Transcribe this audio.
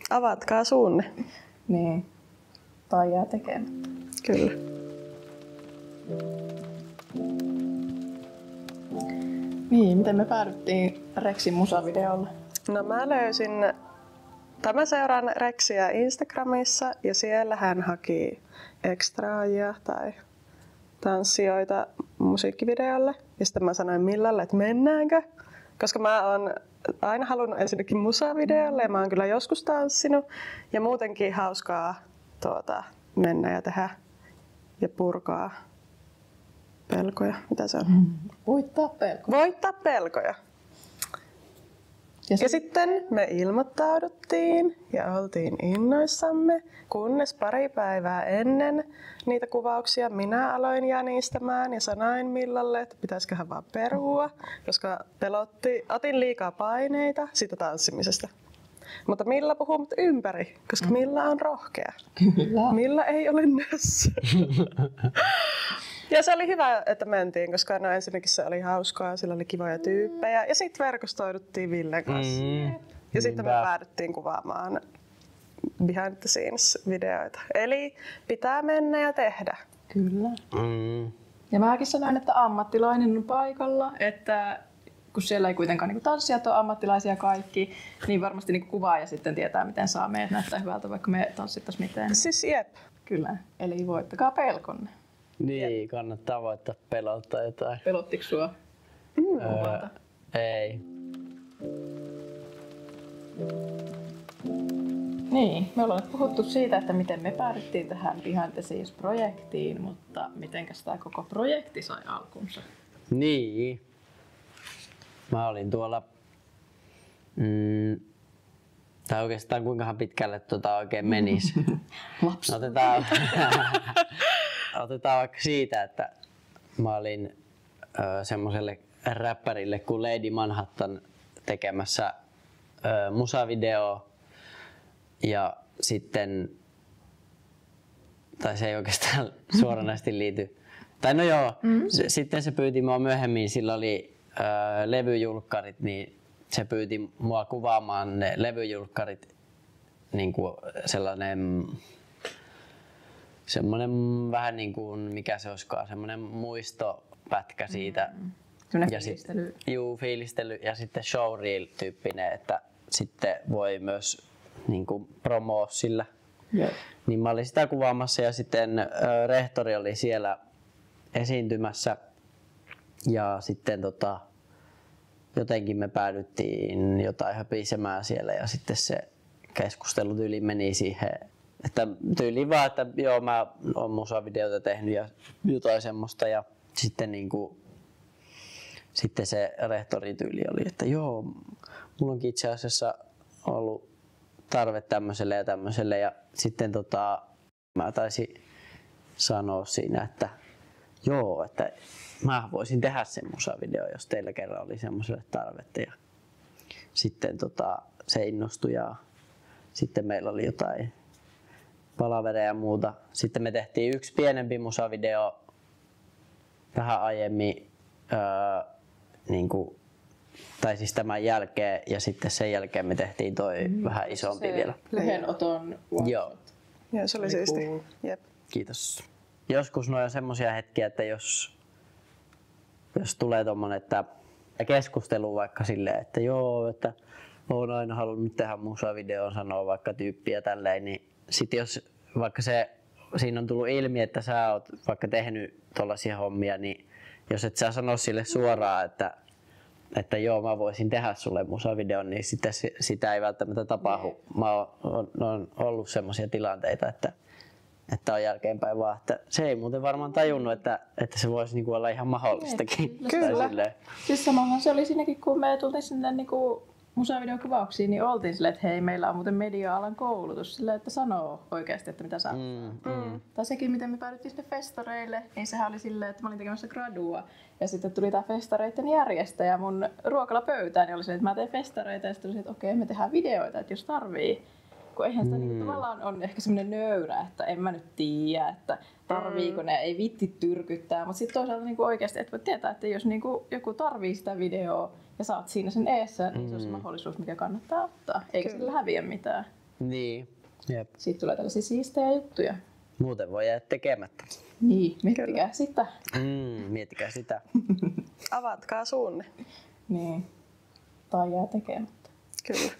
Avatkaa suunne. Niin. Tai jää tekemättä. Kyllä. Niin, miten me päädyttiin Rexin musavideolle? No mä seuraan Rexiä Instagramissa ja siellä hän haki ekstraajia tai tanssijoita musiikkivideolle. Ja sitten mä sanoin Millalle, että mennäänkö? Koska mä oon aina halunnut ensinnäkin musavideolle ja mä oon kyllä joskus tanssinut. Ja muutenkin hauskaa mennä ja tehdä ja purkaa pelkoja. Mitä se on? Voittaa pelkoja. Voittaa pelkoja. Ja sitten me ilmoittauduttiin ja oltiin innoissamme, kunnes pari päivää ennen niitä kuvauksia minä aloin jänistämään ja sanoin Millalle, että pitäisiköhän vaan perua, koska otin liikaa paineita siitä tanssimisesta. Mutta Milla puhuu mut ympäri, koska Milla on rohkea. Kyllä. Milla ei ole nössö. Ja se oli hyvä, että mentiin, koska ensinnäkin se oli hauskaa, sillä oli kivoja tyyppejä. Ja sitten verkostoiduttiin Villen kanssa. Ja sitten me päädyttiin kuvaamaan behind the scenes videoita. Eli pitää mennä ja tehdä. Kyllä. Ja mäkin sanoin, että ammattilainen on paikalla, että kun siellä ei kuitenkaan niin tanssijat ole ammattilaisia kaikki, niin varmasti niin kuvaaja sitten tietää, miten saa meidät näyttää hyvältä, vaikka me tanssittaisiin miten. Siis jep. Kyllä. Eli voittakaa pelkonne. Niin, kannattaa voittaa pelottaa jotain. Pelottiko sua? Ei. Niin, me ollaan nyt puhuttu siitä, että miten me päädyttiin tähän Behind the Scenes-projektiin, mutta mitenkäs tämä koko projekti sai alkunsa? Niin. Mä olin tuolla... tai oikeastaan kuinkahan pitkälle oikein menisi. Otetaan vaikka siitä, että mä olin semmoselle räppärille kuin Lady Manhattan tekemässä musavideoa ja sitten, tai se ei oikeastaan suoranaisesti liity, tai no joo, sitten se pyyti mua myöhemmin, sillä oli levyjulkkarit, niin se pyyti mua kuvaamaan ne levyjulkkarit niin kuin semmoinen vähän niin kuin, mikä se olisikaan, semmoinen muistopätkä siitä. Ja fiilistely. Fiilistely ja sitten showreel-tyyppinen, että sitten voi myös niin kuin promoa sillä. Yeah. Niin mä olin sitä kuvaamassa ja sitten rehtori oli siellä esiintymässä ja sitten jotenkin me päädyttiin jotain höpisemään siellä ja sitten se keskustelutyyli meni siihen, että tyyliin vaan, että joo, mä oon musavideota tehnyt ja jotain semmoista ja sitten niinku sitten se rehtorityyli oli, että joo, mulla onkin itse asiassa ollut tarve tämmöiselle ja tämmöiselle ja sitten mä taisin sanoa siinä, että joo, että mä voisin tehdä sen musavideo, jos teillä kerran oli semmoiselle tarvetta ja sitten se innostui ja sitten meillä oli jotain palavereja ja muuta. Sitten me tehtiin yksi pienempi musavideo vähän aiemmin, tai siis tämän jälkeen, ja sitten sen jälkeen me tehtiin toi vähän isompi vielä. Lyhenoton. Joo. Joo, se oli siisti. Cool. Jep. Kiitos. Joskus noin on semmosia hetkiä, että jos tulee tommonen keskustelu vaikka silleen, että joo, että oon aina halunnut tehdä musavideon, sanoo vaikka tyyppiä tälleen, niin sit jos vaikka siinä on tullut ilmi, että sä oot vaikka tehnyt tollaisia hommia, niin jos et sä sano sille suoraan, että joo, mä voisin tehdä sulle musavideon, niin sitten sitä ei välttämättä tapahdu. Mä oon ollut semmoisia tilanteita, että on jälkeenpäin vaan, että se ei muuten varmaan tajunnut, että se voisi niinku olla ihan mahdollistakin. Kyllä. Siis samahan se oli siinäkin, kun me tultiin sinne niinku musavideokuvauksiin, niin oltiin silleen, että hei, meillä on muuten media-alan koulutus silleen, että sanoo oikeasti, että mitä saa. Tai sekin, miten me päädyttiin sinne festareille, niin sehän oli silleen, että mä olin tekemässä gradua. Ja sitten tuli tää festareiden järjestäjä mun ruokalapöytään, niin oli silleen, että mä teen festareita ja sitten oli että okei, me tehdään videoita, että jos tarvii. Kun eihän sitä niin tavallaan on ehkä semmoinen nöyrä, että en mä nyt tiedä, että tarviiko ne, ei vitti tyrkyttää. Mutta sitten toisaalta niin oikeasti et voi tietää, että jos niin joku tarvii sitä videoa ja sä oot siinä sen eessä, niin se on se mahdollisuus, mikä kannattaa ottaa. Eikä sillä häviä mitään. Niin, jep. Siitä tulee tällaisia siistejä juttuja. Muuten voi jäädä tekemättä. Niin, miettikää sitä. Miettikää sitä. Avatkaa suunne. Niin. Tai jää tekemättä. Kyllä.